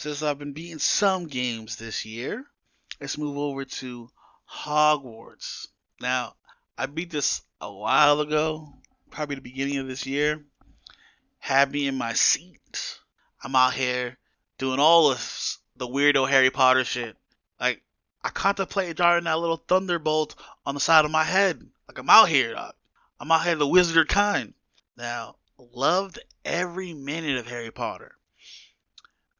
since I've been beating some games this year, let's move over to Hogwarts. Now, I beat this a while ago, probably the beginning of this year. Had me in my seat. I'm out here doing all of the weirdo Harry Potter shit. Like, I contemplated drawing that little thunderbolt on the side of my head. Like, I'm out here, dog. I'm out here the wizard kind. Now, loved every minute of Harry Potter.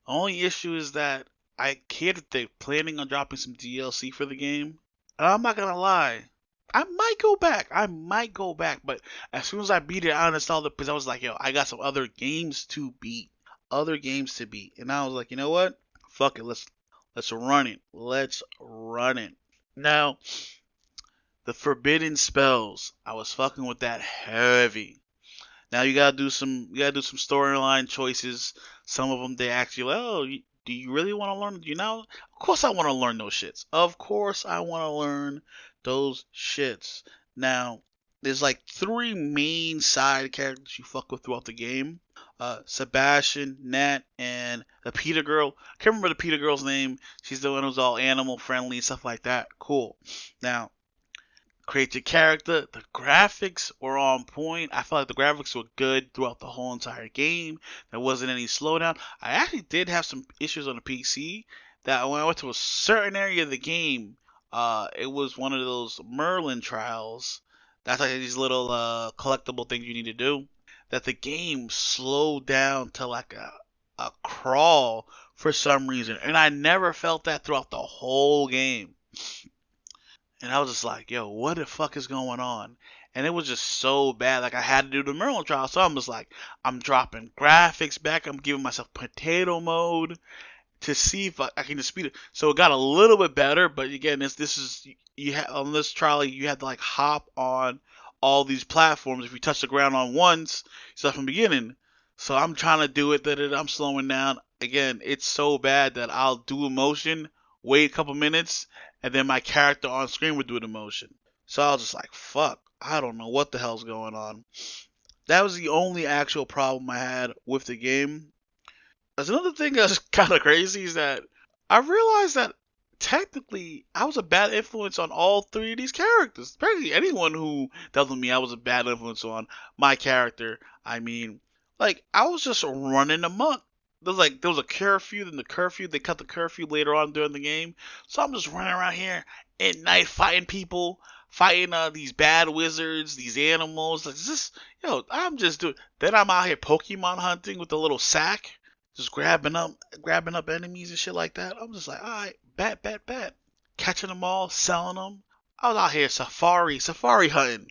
Only issue is that I hear that they're planning on dropping some DLC for the game. And I'm not gonna lie, I might go back. I might go back, but as soon as I beat it, I uninstalled it because I was like, yo, I got some other games to beat. Other games to beat. And I was like, you know what? Fuck it. Let's run it. Let's run it. Now, the forbidden spells. I was fucking with that heavy. Now you gotta do some storyline choices. Some of them they ask you, oh, do you really want to learn? You know, of course I want to learn those shits. Of course I want to learn those shits. Now there's like three main side characters you fuck with throughout the game. Sebastian, Nat, and the Peter girl. I can't remember the Peter girl's name. She's the one who's all animal friendly and stuff like that. Cool. Now create your character. The graphics were on point. I felt like the graphics were good throughout the whole entire game. There wasn't any slowdown. I actually did have some issues on the PC that when I went to a certain area of the game, it was one of those Merlin trials. That's like these little collectible things you need to do. That the game slowed down to like a crawl for some reason. And I never felt that throughout the whole game. And I was just like, yo, what the fuck is going on? And it was just so bad. Like, I had to do the Merlin trial. So I'm just like, I'm dropping graphics back. I'm giving myself potato mode to see if I can just speed it. So it got a little bit better. But again, this is, on this trial, you had to like hop on all these platforms. If you touch the ground on once, you start from the beginning. So I'm trying to do it that I'm slowing down. Again, it's so bad that I'll do a motion, wait a couple minutes, and then my character on screen would do the motion. So I was just like, fuck, I don't know what the hell's going on. That was the only actual problem I had with the game. There's another thing that's kind of crazy is that I realized that technically I was a bad influence on all three of these characters. Especially anyone who dealt with me, I was a bad influence on my character. I mean, like, I was just running amok. There was a curfew, then the curfew, they cut the curfew later on during the game. So I'm just running around here at night fighting people, fighting these bad wizards, these animals. Like, I'm just doing. Then I'm out here Pokemon hunting with the little sack, just grabbing up enemies and shit like that. I'm just like, all right, bet, catching them all, selling them. I was out here safari hunting,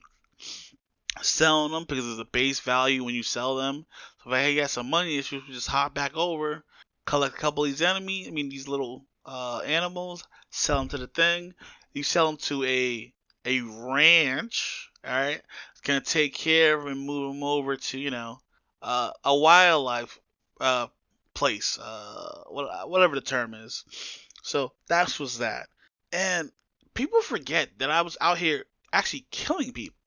selling them because there's a base value when you sell them. So if I got some money issues, we just hop back over, collect a couple of these these little animals, sell them to the thing. You sell them to a ranch, all right? It's gonna take care of them and move them over to a wildlife place, whatever the term is. So that was that. And people forget that I was out here actually killing people.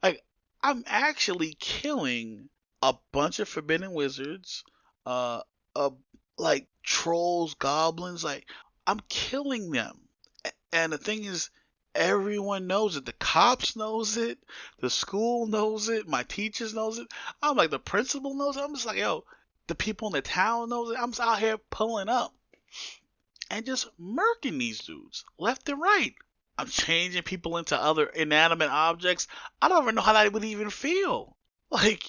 like I'm actually killing a bunch of forbidden wizards, uh, like trolls, goblins. Like, I'm killing them. And the thing is, everyone knows it. The cops knows it. The school knows it. My teachers knows it. I'm like, the principal knows it. I'm just like, yo, the people in the town knows it. I'm just out here pulling up and just murking these dudes left and right. I'm changing people into other inanimate objects. I don't even know how that would even feel. Like,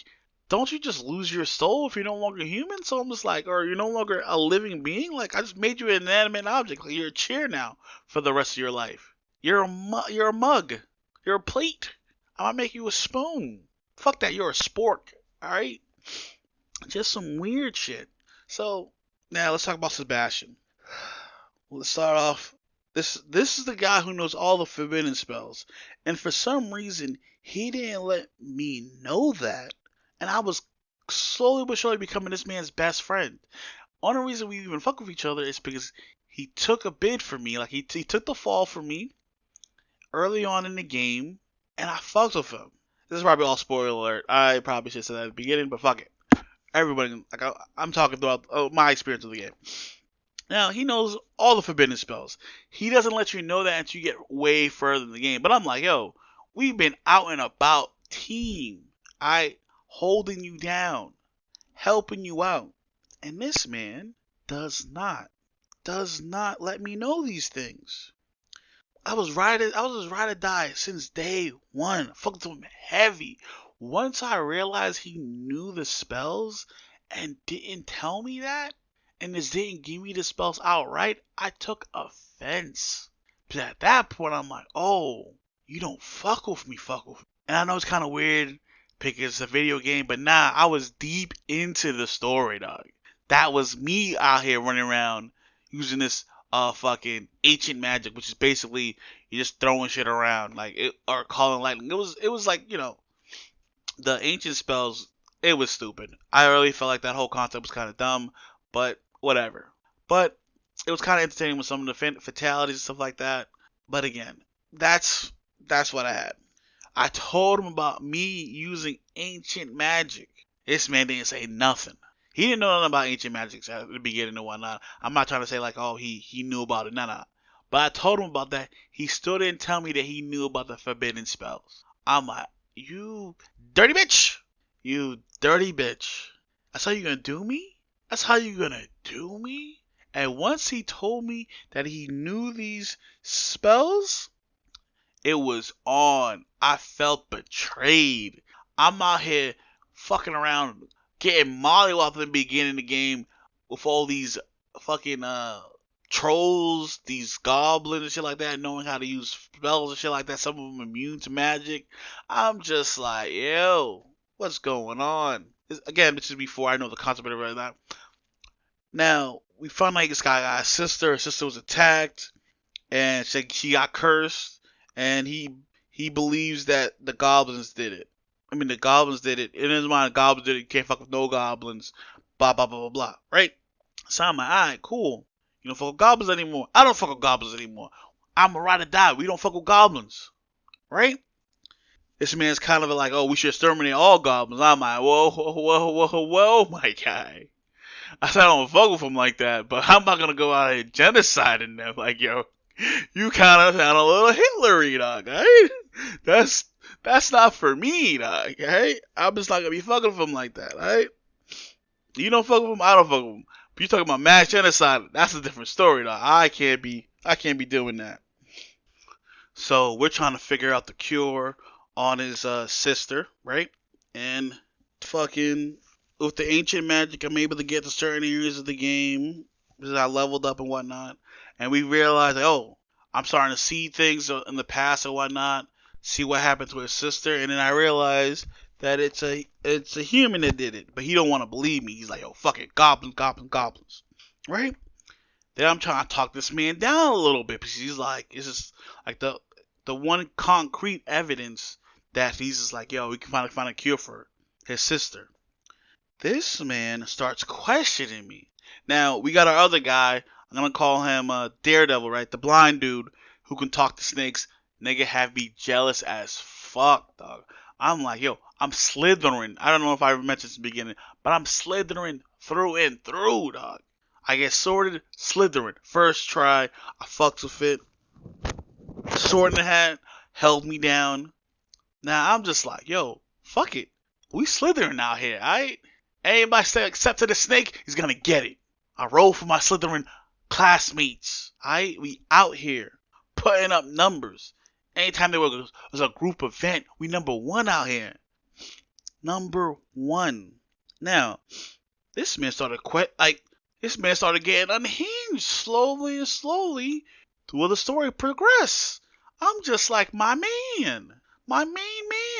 don't you just lose your soul if you're no longer human? So I'm just like, or you're no longer a living being? Like, I just made you an inanimate object. Like, you're a chair now for the rest of your life. You're a mug. You're a plate. I'm gonna make you a spoon. Fuck that, you're a spork. Alright? Just some weird shit. So, now let's talk about Sebastian. Let's start off. This is the guy who knows all the forbidden spells. And for some reason, he didn't let me know that. And I was slowly but surely becoming this man's best friend. Only reason we even fuck with each other is because he took a bid for me. Like, he took the fall for me early on in the game, and I fucked with him. This is probably all spoiler alert. I probably should have said that at the beginning, but fuck it. Everybody, like I'm talking throughout my experience of the game. Now he knows all the forbidden spells. He doesn't let you know that until you get way further in the game. But I'm like, yo, we've been out and about, team. I holding you down, helping you out, and this man does not let me know these things. I was his ride or die since day one. Fucked him heavy. Once I realized he knew the spells and didn't tell me that, and just didn't give me the spells outright, I took offense. But at that point, I'm like, oh, you don't fuck with me, fuck with me. And I know it's kind of weird because it's a video game, but nah, I was deep into the story, dog. That was me out here running around using this fucking ancient magic, which is basically you're just throwing shit around like it, or calling lightning. It was like the ancient spells. It was stupid. I really felt like that whole concept was kind of dumb, but whatever. But it was kind of entertaining with some of the fatalities and stuff like that. But again, that's what I had. I told him about me using ancient magic. This man didn't say nothing. He didn't know nothing about ancient magic at the beginning and whatnot. I'm not trying to say like, oh, he knew about it. Nah. But I told him about that. He still didn't tell me that he knew about the forbidden spells. I'm like, you dirty bitch. You dirty bitch. That's how you gonna do me? That's how you gonna do me? And once he told me that he knew these spells, it was on. I felt betrayed. I'm out here fucking around, getting mollywopped in the beginning of the game with all these fucking trolls, these goblins and shit like that, knowing how to use spells and shit like that. Some of them immune to magic. I'm just like, yo, what's going on? Again, this is before I know the concept of it right. Now, we found like this guy got a sister. Her sister was attacked, and she got cursed, and he believes that the goblins did it. I mean, the goblins did it. In his mind, the goblins did it. You can't fuck with no goblins. Blah, blah, blah, blah, blah. Right? So I'm like, alright, cool. You don't fuck with goblins anymore. I don't fuck with goblins anymore. I'm a ride or die. We don't fuck with goblins. Right? This man's kind of like, oh, we should exterminate all goblins. I'm like, whoa, whoa, whoa, whoa, whoa, my guy. I said I don't fuck with him like that, but I'm not gonna go out here genociding them. Like, yo, you kind of sound a little Hitlery, dog. Right? That's not for me, dog. Right? I'm just not gonna be fucking with him like that. Right? You don't fuck with him, I don't fuck with him. But you talking about mass genocide? That's a different story, dog. I can't be doing that. So we're trying to figure out the cure on his sister, right? And fucking with the ancient magic, I'm able to get to certain areas of the game because I leveled up and whatnot. And we realized, like, oh, I'm starting to see things in the past and whatnot. See what happened to his sister, and then I realized that it's a human that did it, but he don't want to believe me. He's like, yo, fuck it, goblins, goblins, goblins, right? Then I'm trying to talk this man down a little bit because he's like, it's just like the one concrete evidence that he's just like, yo, we can finally find a cure for his sister. This man starts questioning me. Now, we got our other guy. I'm going to call him Daredevil, right? The blind dude who can talk to snakes. Nigga have me jealous as fuck, dog. I'm like, yo, I'm slithering. I don't know if I ever mentioned this in the beginning, but I'm slithering through and through, dog. I get sorted, slithering. First try, I fucked with it. Sword in the hand, held me down. Now, I'm just like, yo, fuck it. We slithering out here, alright? Anybody say except to the snake, he's gonna get it. I roll for my slithering classmates. Alright? We out here putting up numbers. Anytime there was a group event, we number one out here. Number one. Now, this man started getting unhinged slowly and slowly will the story progress. I'm just like, my main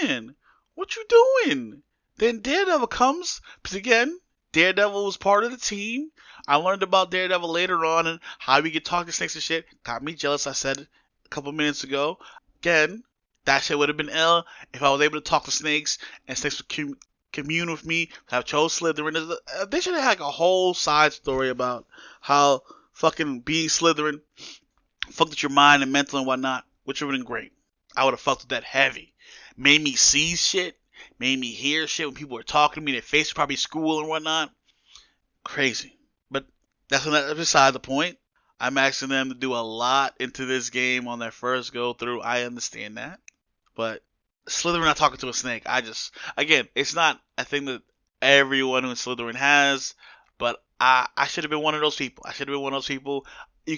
man, what you doing? Then Daredevil comes, because again, Daredevil was part of the team. I learned about Daredevil later on and how we could talk to snakes and shit. Got me jealous, I said it a couple minutes ago. Again, that shit would have been ill if I was able to talk to snakes and snakes would commune with me. Have chose Slytherin. They should have had like a whole side story about how fucking being Slytherin fucked with your mind and mental and whatnot, which would have been great. I would have fucked with that heavy. Made me see shit. Made me hear shit when people were talking to me. Their face was probably school and whatnot. Crazy. But that's beside the point. I'm asking them to do a lot into this game on their first go through. I understand that. But Slytherin not talking to a snake. Again, it's not a thing that everyone in Slytherin has. But I should have been one of those people.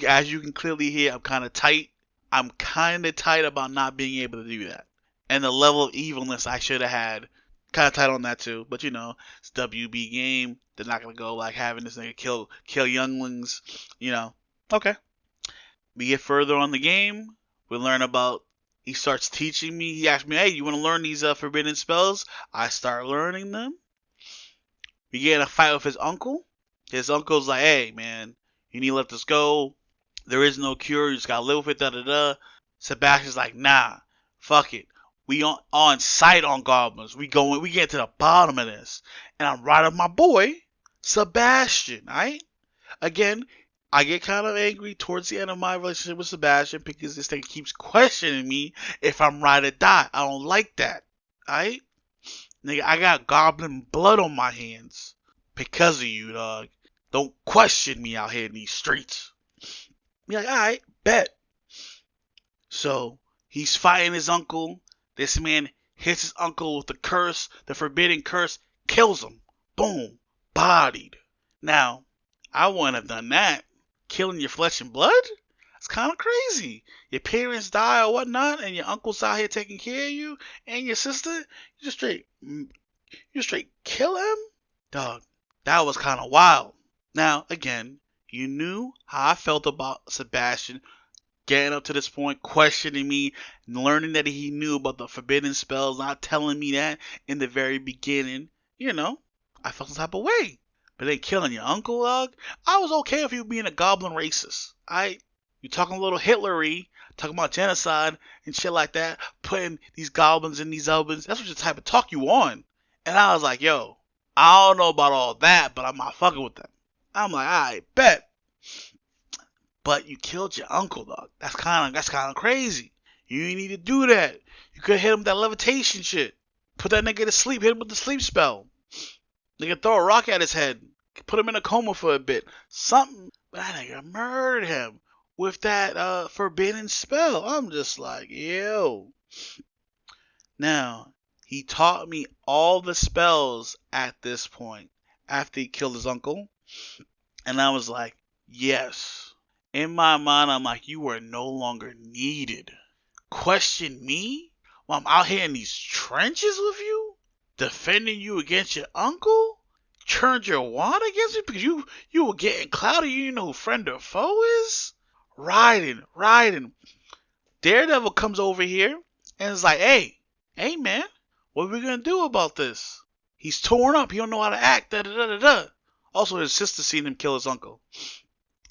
As you can clearly hear, I'm kind of tight. I'm kind of tight about not being able to do that. And the level of evilness I should have had, kind of tight on that too. But it's WB game. They're not gonna go like having this nigga kill younglings. Okay. We get further on the game. We learn about. He starts teaching me. He asked me, "Hey, you want to learn these forbidden spells?" I start learning them. We get in a fight with his uncle. His uncle's like, "Hey, man, you need to let this go. There is no cure. You just gotta live with it." Da da da. Sebastian's like, "Nah, fuck it. We on site on goblins. We get to the bottom of this." And I'm right on my boy, Sebastian. Alright? Again, I get kind of angry towards the end of my relationship with Sebastian because this thing keeps questioning me if I'm right or die. I don't like that. Alright? Nigga, I got goblin blood on my hands because of you, dog. Don't question me out here in these streets. Be like, alright, bet. So, he's fighting his uncle. This man hits his uncle with the curse, the forbidden curse, kills him. Boom. Bodied. Now, I wouldn't have done that. Killing your flesh and blood? That's kind of crazy. Your parents die or whatnot, and your uncle's out here taking care of you, and your sister, you straight kill him? Dog, that was kind of wild. Now, again, you knew how I felt about Sebastian getting up to this point, questioning me, learning that he knew about the forbidden spells, not telling me that in the very beginning. I felt some type of way. But then killing your uncle, dog, I was okay with you being a goblin racist. You talking a little Hitlery, talking about genocide and shit like that, putting these goblins in these ovens. That's what the type of talk you on. And I was like, yo, I don't know about all that, but I'm not fucking with them. I'm like, I bet. But you killed your uncle, dog. That's kind of crazy. You didn't need to do that. You could have hit him with that levitation shit. Put that nigga to sleep. Hit him with the sleep spell. Nigga throw a rock at his head. Put him in a coma for a bit. Something. But that nigga murdered him with that forbidden spell. I'm just like, yo. Now, he taught me all the spells at this point. After he killed his uncle. And I was like, yes. In my mind, I'm like, you are no longer needed. Question me while I'm out here in these trenches with you? Defending you against your uncle? Turned your wand against me because you were getting cloudy. You didn't know who friend or foe is? Riding. Daredevil comes over here and is like, hey man, what are we going to do about this? He's torn up. He don't know how to act. Da da da da da. Also, his sister seen him kill his uncle.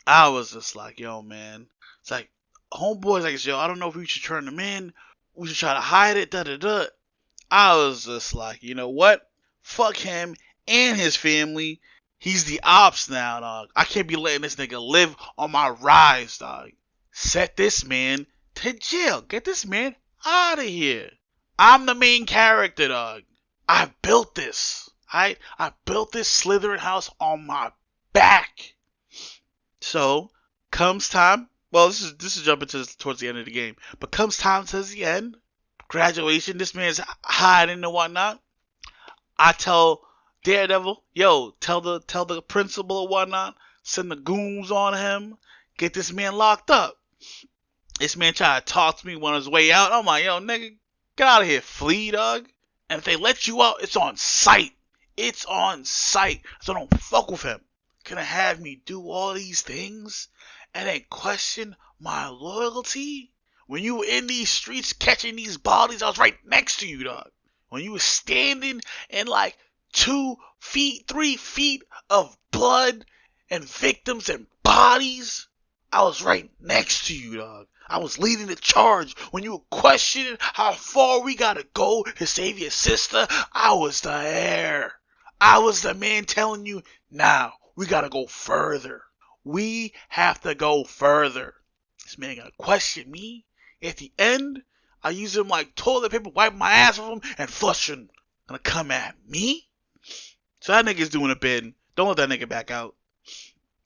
I was just like, yo, man. It's like, homeboy's like, yo, I don't know if we should turn him in. We should try to hide it. Da da da. I was just like, you know what? Fuck him and his family. He's the ops now, dog. I can't be letting this nigga live on my rise, dog. Set this man to jail. Get this man out of here. I'm the main character, dog. I built this. I built this Slytherin house on my back. So, comes time. Well, this is jumping towards the end of the game. But comes time to the end. Graduation. This man's hiding and whatnot. I tell Daredevil, yo, tell the principal or whatnot. Send the goons on him. Get this man locked up. This man tried to talk to me on his way out. I'm like, yo, nigga, get out of here, flee, dog. And if they let you out, it's on sight. It's on sight. So don't fuck with him. Gonna have me do all these things and then question my loyalty? When you were in these streets catching these bodies, I was right next to you, dog. When you were standing in like 2 feet, 3 feet of blood and victims and bodies, I was right next to you, dog. I was leading the charge. When you were questioning how far we gotta go to save your sister, I was the heir. I was the man telling you, now we gotta go further. We have to go further. This man gonna question me. At the end, I use him like toilet paper, wipe my ass with him, and flush him. gonna come at me? So that nigga's doing a bid. Don't let that nigga back out.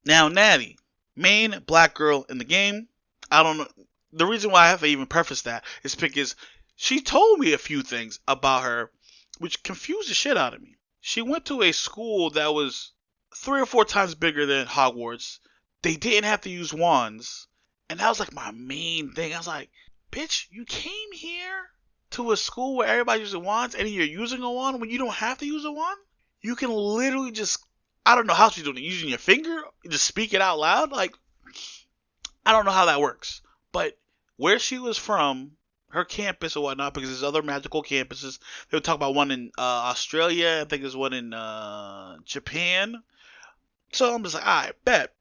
Now, Natty, main black girl in the game. I don't know. The reason why I have to even preface that is because she told me a few things about her which confused the shit out of me. She went to a school that was 3 or 4 times bigger than Hogwarts. They didn't have to use wands. And that was like my main thing. I was like, bitch, you came here to a school where everybody's using wands and you're using a wand when you don't have to use a wand? You can literally just, I don't know how she's doing it, using your finger, just speak it out loud. Like, I don't know how that works. But where she was from, her campus or whatnot, because there's other magical campuses. They would talk about one in Australia. I think there's one in Japan. So I'm just like, alright, bet.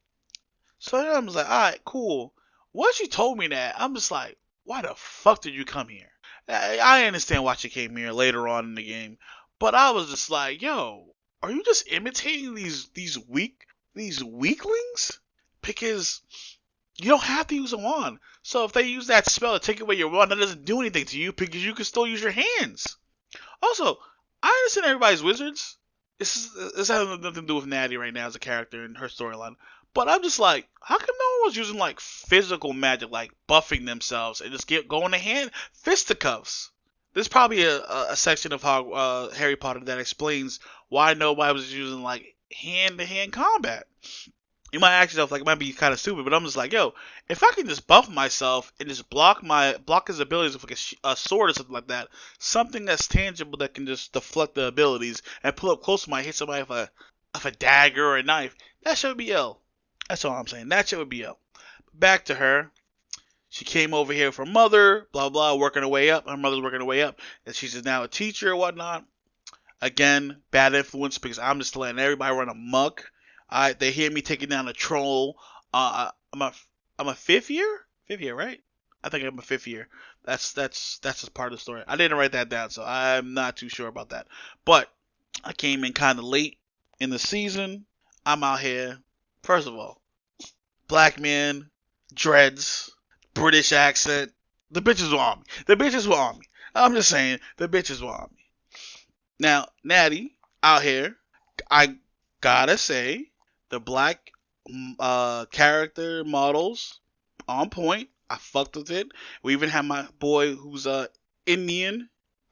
So I'm just like, alright, cool. Once she told me that, I'm just like, why the fuck did you come here? I understand why she came here later on in the game, but I was just like, yo, are you just imitating these weaklings? Because you don't have to use a wand. So if they use that spell to take away your wand, that doesn't do anything to you because you can still use your hands. Also, I understand everybody's wizards. This has nothing to do with Natty right now as a character and her storyline. But I'm just like, how come no one was using like physical magic, like buffing themselves and just going to hand fisticuffs? There's probably a section of Harry Potter that explains why nobody was using like hand-to-hand combat. You might ask yourself, like, it might be kind of stupid, but I'm just like, yo, if I can just buff myself and just block his abilities with like a sword or something like that, something that's tangible that can just deflect the abilities and pull up close to me, hit somebody with a dagger or a knife, that shit would be ill. That's all I'm saying. That shit would be ill. Back to her. She came over here with her mother, blah, blah, working her way up. Her mother's working her way up. And she's now a teacher or whatnot. Again, bad influence because I'm just letting everybody run amok. They hear me taking down a troll. I'm a fifth year? Fifth year, right? I think I'm a fifth year. That's just part of the story. I didn't write that down, so I'm not too sure about that. But I came in kind of late in the season. I'm out here. First of all, black man, dreads, British accent. The bitches were on me. The bitches were on me. I'm just saying, the bitches were on me. Now, Natty, out here, I gotta say, the black character models on point. I fucked with it. We even have my boy who's Indian.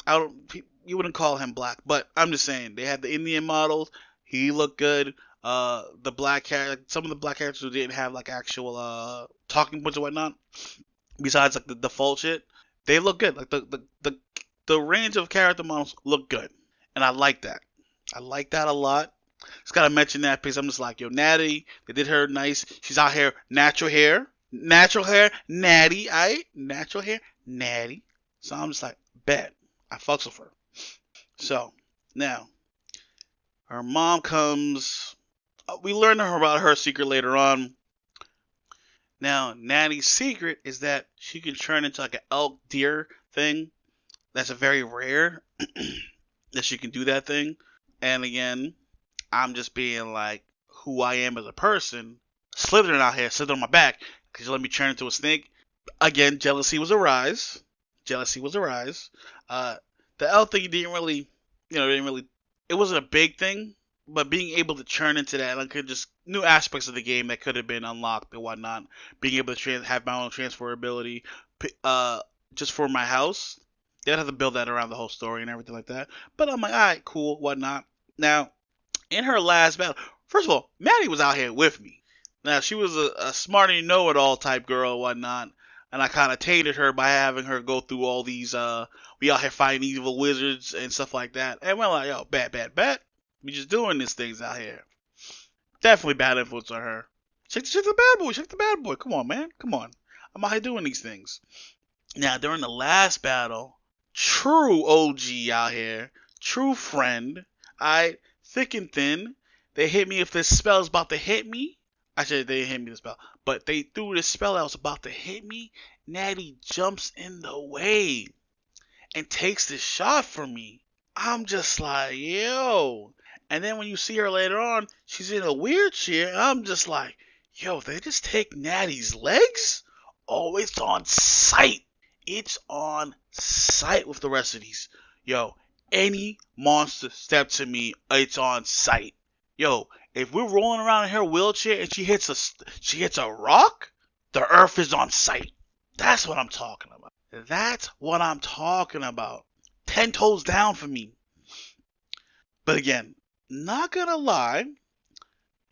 You wouldn't call him black, but I'm just saying they had the Indian models. He looked good. The black character, some of the black characters who didn't have like actual talking points and whatnot, besides like the default shit, they look good. Like the range of character models look good, and I like that. I like that a lot. Just gotta mention that because I'm just like, yo, Natty, they did her nice. She's out here, natural hair, Natty, aight, natural hair, Natty. So I'm just like, bet, I fucks with her. So now, her mom comes. We learn about her secret later on. Now, Natty's secret is that she can turn into like an elk deer thing. That's a very rare that she can do that thing. And again, I'm just being like who I am as a person. Slytherin out here, Slytherin on my back, because you let me turn into a snake. Again, jealousy was a rise. Jealousy was a rise. The elk thing didn't really, it wasn't a big thing. But being able to turn into that, like just new aspects of the game that could have been unlocked and whatnot. Being able to have my own transferability, just for my house. They'd have to build that around the whole story and everything like that. But I'm like, alright, cool, whatnot. Now, in her last battle, first of all, Maddie was out here with me. Now, she was a smarty know-it-all type girl and whatnot. And I kind of tainted her by having her go through all these, we out here fighting evil wizards and stuff like that. And we're like, yo, bet. We just doing these things out here. Definitely bad influence on her. Check the bad boy. Come on, man. Come on. I'm out here doing these things. Now, during the last battle, true OG out here, true friend, thick and thin, they hit me if this spell is about to hit me. Actually, they didn't hit me the spell, but they threw this spell that was about to hit me. Natty jumps in the way and takes the shot from me. I'm just like, yo. And then when you see her later on, she's in a wheelchair. I'm just like, yo, they just take Natty's legs? Oh, it's on sight. It's on sight with the rest of these. Yo, Any monster step to me, it's on sight. Yo, if we're rolling around in her wheelchair and she hits a rock, the earth is on sight. That's what I'm talking about. That's what I'm talking about. 10 toes down for me. But again, not gonna lie,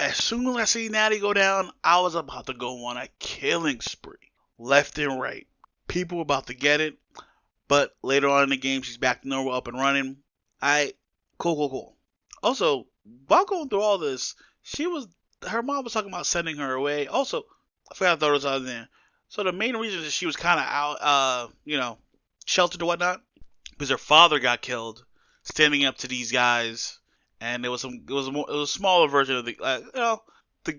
as soon as I see Natty go down, I was about to go on a killing spree. Left and right. People were about to get it. But later on in the game, she's back to normal, up and running. Cool. Also, while going through all this, her mom was talking about sending her away. Also, I forgot to throw this out there. So the main reason is she was kind of out, sheltered or whatnot, because her father got killed, standing up to these guys, and it was a smaller version of the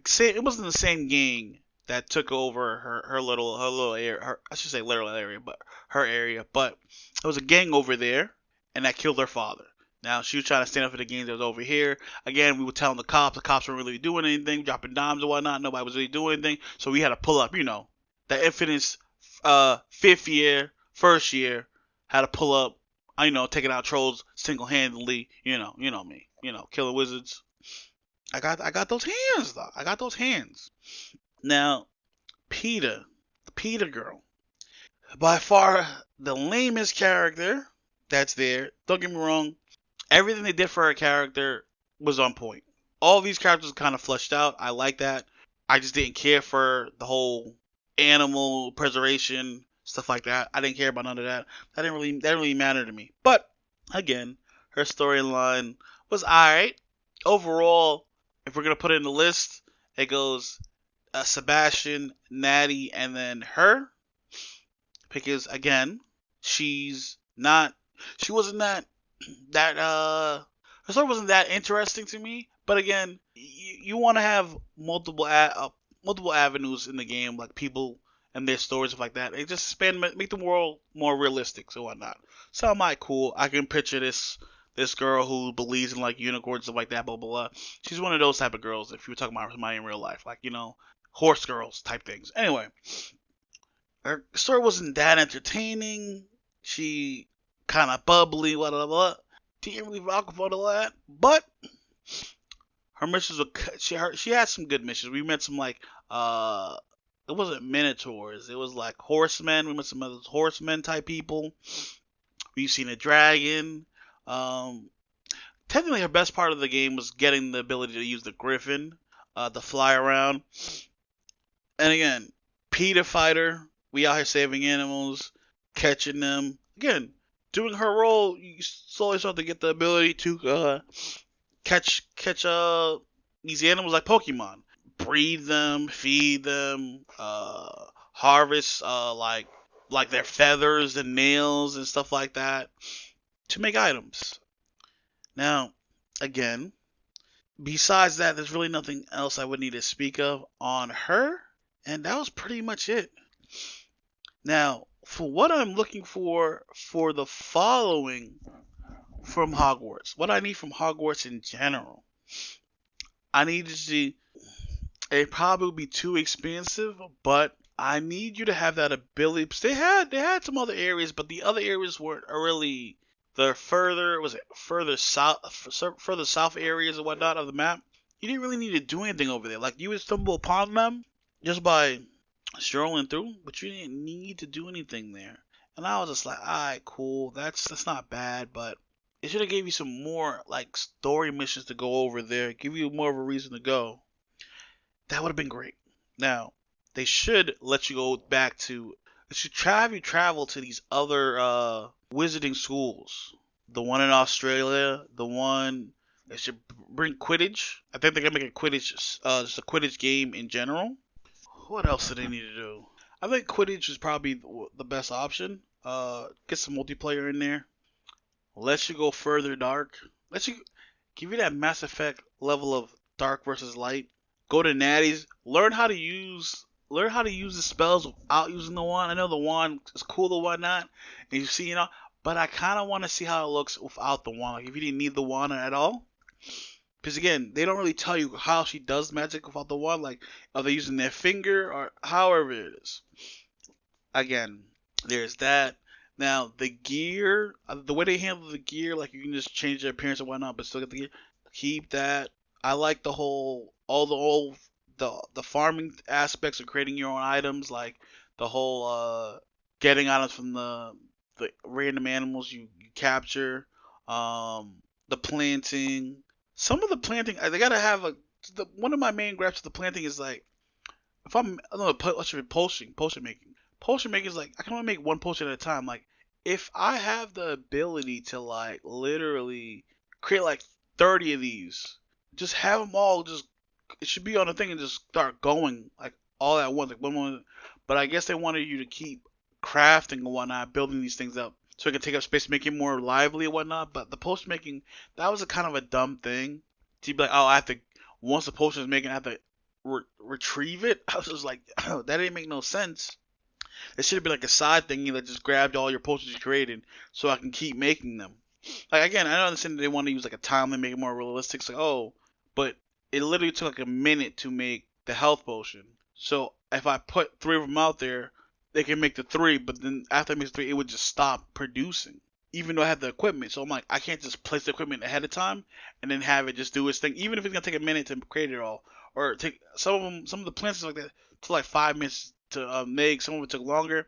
same. It wasn't the same gang that took over her little area. I should say little area, but her area. But there was a gang over there, and that killed her father. Now she was trying to stand up for the gang that was over here. Again, we were telling the cops. The cops weren't really doing anything, dropping dimes and whatnot. Nobody was really doing anything. So we had to pull up. The infamous fifth year, first year, had to pull up. Taking out trolls single-handedly. Me. Killing wizards. I got those hands though. I got those hands. Now, Peeta, the Peeta girl, by far the lamest character that's there. Don't get me wrong. Everything they did for her character was on point. All these characters kind of fleshed out. I like that. I just didn't care for the whole animal preservation stuff like that. I didn't care about none of that. That didn't really matter to me. But again, her storyline was alright. Overall, if we're gonna put it in the list, it goes Sebastian, Natty, and then her. Because again, she wasn't her story wasn't that interesting to me. But again, you want to have multiple avenues in the game, like people and their stories, stuff like that. It just make the world more realistic, so whatnot. So I'm like, cool. I can picture this girl who believes in like unicorns, stuff like that, blah blah blah. She's one of those type of girls. If you were talking about somebody in real life, like horse girls type things. Anyway, her story wasn't that entertaining. She kind of bubbly, blah blah blah. Didn't really rock with all that, but her missions were she had some good missions. We met some it wasn't minotaurs. It was like horsemen. We met some other horsemen type people. We've seen a dragon. Technically, her best part of the game was getting the ability to use the griffin, to fly around. And again, Peeta fighter. We out here saving animals, catching them. Again, doing her role, you slowly start to get the ability to catch these animals like Pokemon. Breed them, feed them, harvest like their feathers and nails and stuff like that to make items. Now, again, besides that, there's really nothing else I would need to speak of on her, and that was pretty much it. Now, for what I'm looking for the following from Hogwarts, what I need from Hogwarts in general, I need to see. It probably would be too expensive, but I need you to have that ability. Because they had some other areas, but the other areas weren't really the further south areas and whatnot of the map. You didn't really need to do anything over there. Like you would stumble upon them just by strolling through, but you didn't need to do anything there. And I was just like, alright, cool. That's not bad, but it should have gave you some more like story missions to go over there. Give you more of a reason to go. That would have been great. Now, they should let you go back to. They should have you travel to these other wizarding schools. The one in Australia, the one. They should bring Quidditch. I think they're gonna make a Quidditch, just a Quidditch game in general. What else do they need to do? I think Quidditch is probably the best option. Get some multiplayer in there. Let you go further dark. Let you give you that Mass Effect level of dark versus light. Go to Natty's. Learn how to use the spells without using the wand. I know the wand is cool or whatnot, and you see, but I kind of want to see how it looks without the wand. Like if you didn't need the wand at all, because again, they don't really tell you how she does magic without the wand. Like are they using their finger or however it is. Again, there's that. Now the gear, the way they handle the gear, like you can just change the appearance and whatnot, but still get the gear. Keep that. I like the whole, the farming aspects of creating your own items, like the whole getting items from the random animals you capture. The planting. Some of the planting, they gotta have one of my main gripes with the planting is like if I don't know, what should be potion making. Potion making is like I can only make one potion at a time. Like if I have the ability to like literally create like 30 of these, just have them all. Just it should be on the thing and just start going like all at once, like one. But I guess they wanted you to keep crafting and whatnot, building these things up so it can take up space, make it more lively and whatnot. But the potion making, that was a kind of a dumb thing. To be like, oh, I have to once the potion is making, I have to retrieve it. I was just like, that didn't make no sense. It should have been like a side thingy that just grabbed all your potions you created so I can keep making them. Like again, I don't understand that they want to use like a time to make it more realistic. It's like, oh, but it literally took like a minute to make the health potion. So if I put three of them out there, they can make the three, but then after I make the three, it would just stop producing. Even though I have the equipment, so I'm like, I can't just place the equipment ahead of time and then have it just do its thing. Even if it's gonna take a minute to create it all, or take some of the plants like that took like 5 minutes to make. Some of it took longer.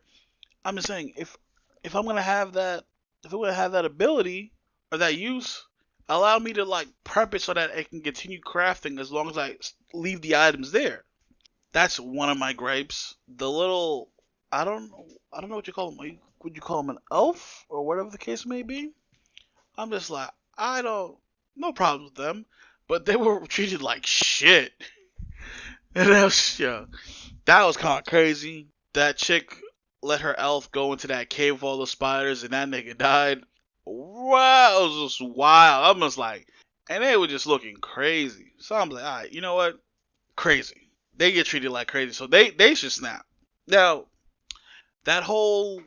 I'm just saying, if I'm gonna have that, if I'm gonna have that ability or that use, allow me to like prep it so that I can continue crafting as long as I leave the items there. That's one of my gripes. The little, I don't know what you call them. Would you call them an elf or whatever the case may be? I'm just like, I don't, no problems with them, but they were treated like shit. And yeah, that was kind of crazy. That chick let her elf go into that cave with all the spiders, and that nigga died. Wow, it was just wild. I'm just like, and they were just looking crazy. So I'm like, all right, you know what? Crazy. They get treated like crazy, so they should snap. Now that whole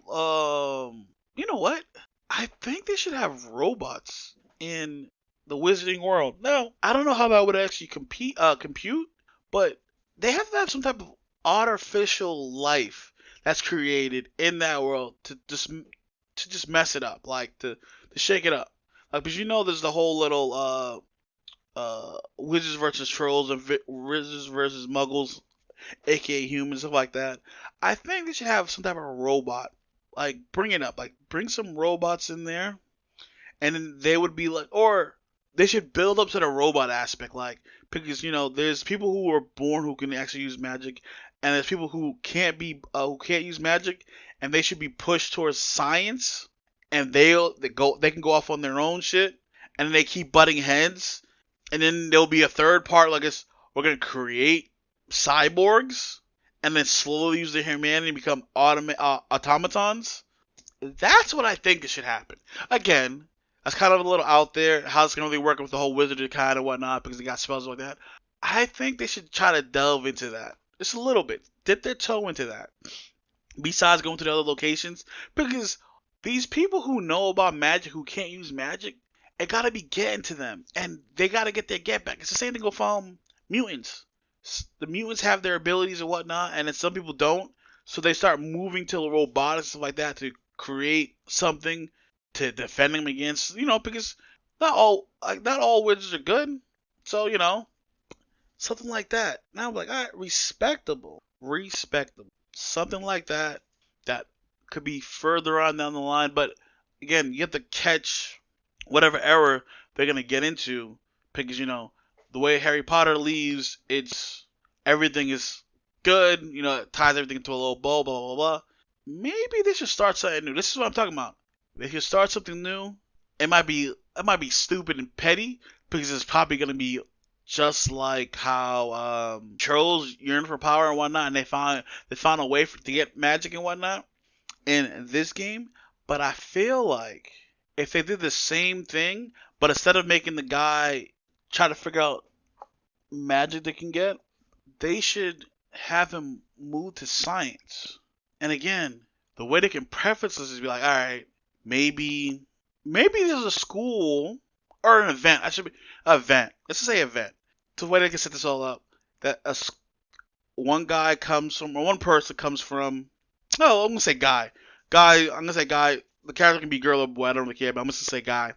you know what? I think they should have robots in the Wizarding World. Now I don't know how that would actually compute, but they have to have some type of artificial life that's created in that world to just mess it up, like to shake it up. Like, because you know, there's the whole little wizards versus trolls and wizards versus muggles, aka humans, stuff like that. I think they should have some type of robot, like bring it up, like bring some robots in there, and then they would be like, or they should build up to the robot aspect, like because there's people who are born who can actually use magic, and there's people who can't use magic, and they should be pushed towards science, and they can go off on their own shit, and then they keep butting heads, and then there'll be a third part like it's we're gonna create cyborgs, and then slowly use their humanity and become automatons. That's what I think should happen. Again, that's kind of a little out there. How it's going to really work with the whole wizardry kind of whatnot because they got spells like that. I think they should try to delve into that just a little bit. Dip their toe into that. Besides going to the other locations, because these people who know about magic who can't use magic, it got to be getting to them, and they got to get their get back. It's the same thing with mutants. The mutants have their abilities and whatnot, and then some people don't. So they start moving to robotics and stuff like that to create something to defend them against. Because not all wizards are good. So something like that. Now I'm like, all right, respectable, something like that. That could be further on down the line. But again, you have to catch whatever error they're gonna get into because the way Harry Potter leaves, it's everything is good. It ties everything into a little bow, blah blah blah. Maybe they should start something new. This is what I'm talking about. They should start something new. It might be stupid and petty because it's probably gonna be just like how trolls yearn for power and whatnot, and they found a way to get magic and whatnot in this game. But I feel like if they did the same thing, but instead of making the guy try to figure out magic they can get, they should have him move to science. And again, the way they can preface this is be like, all right, maybe there's a school or an event. I should be an event. Let's just say event. To the way they can set this all up, that one guy comes from, or one person comes from. Oh, I'm gonna say guy. I'm gonna say guy the character can be girl or boy. I don't really care, but I'm just gonna say guy.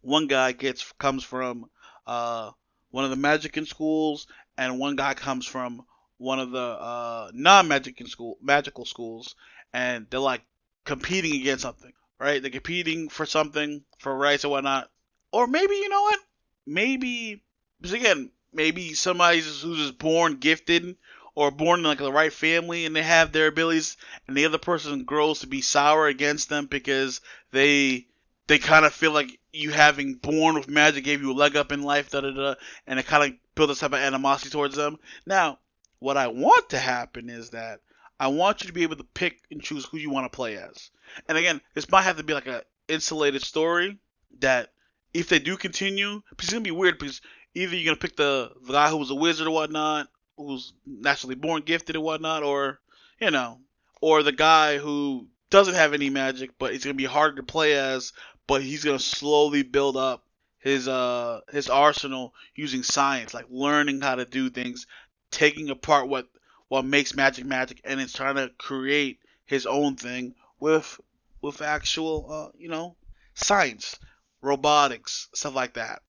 One guy comes from uh, one of the Magicking schools, and one guy comes from one of the non-Magicking magical schools, and they're like competing against something, right? They're competing for something, for rights or whatnot. Or maybe you know what? Maybe because again, maybe somebody who's just born gifted or born in like the right family and they have their abilities, and the other person grows to be sour against them because they they kind of feel like you having born with magic gave you a leg up in life, da da da, and it kind of built this type of animosity towards them. Now, what I want to happen is that I want you to be able to pick and choose who you want to play as. And again, this might have to be like a insulated story that if they do continue, because it's gonna be weird because either you're gonna pick the guy who was a wizard or whatnot, who's naturally born gifted and whatnot, or you know, or the guy who doesn't have any magic, but it's gonna be harder to play as, but he's gonna slowly build up his arsenal using science, like learning how to do things, taking apart what makes magic magic, and it's trying to create his own thing with actual science, robotics, stuff like that,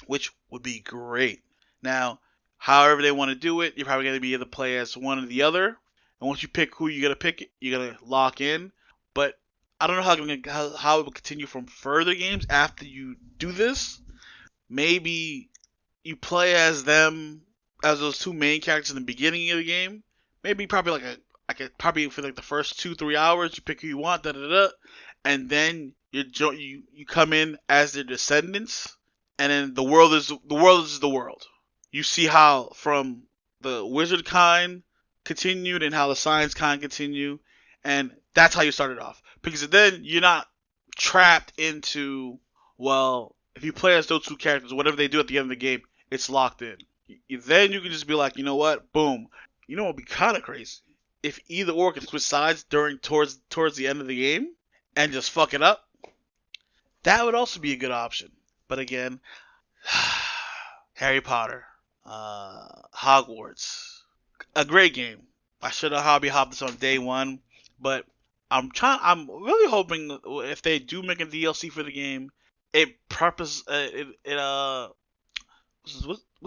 which would be great. Now, however they want to do it, you're probably going to be able to play as one or the other. And once you pick who you're going to pick, you're going to lock in. But I don't know how it will continue from further games after you do this. Maybe you play as them, as those two main characters in the beginning of the game. Maybe probably probably for like the first 2-3 hours, you pick who you want, da da da, and then you come in as their descendants, and then the world. You see how from the wizard kind continued and how the science kind continue, and that's how you started off. Because then you're not trapped into, well, if you play as those two characters, whatever they do at the end of the game, it's locked in. Then you can just be like, you know what, boom. You know what would be kind of crazy if either or can switch sides towards the end of the game and just fuck it up. That would also be a good option. But again, Harry Potter, Hogwarts, a great game. I should have hobby hopped this on day one, but I'm really hoping if they do make a DLC for the game, what's the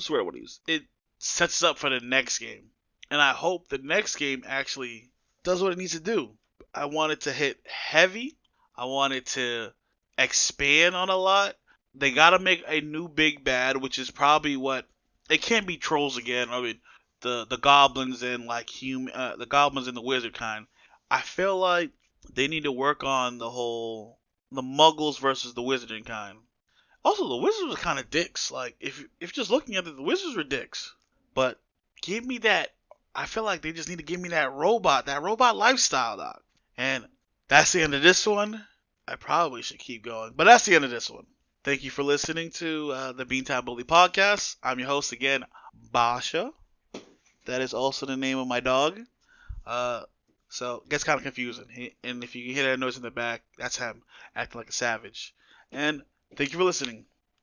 word I want to use? It sets up for the next game, and I hope the next game actually does what it needs to do. I want it to hit heavy. I want it to expand on a lot. They gotta make a new big bad, which is probably what it can't be trolls again. I mean, the goblins and the goblins and the wizard kind. I feel like they need to work on the muggles versus the wizarding kind. Also, the wizards are kind of dicks. Like if just looking at it, the wizards were dicks. But give me that. I feel like they just need to give me that robot lifestyle, doc. And that's the end of this one. I probably should keep going, but that's the end of this one. Thank you for listening to the Beantown Bully podcast. I'm your host again, Basha. That is also the name of my dog. So it gets kind of confusing. And if you can hear that noise in the back, that's him acting like a savage. And thank you for listening.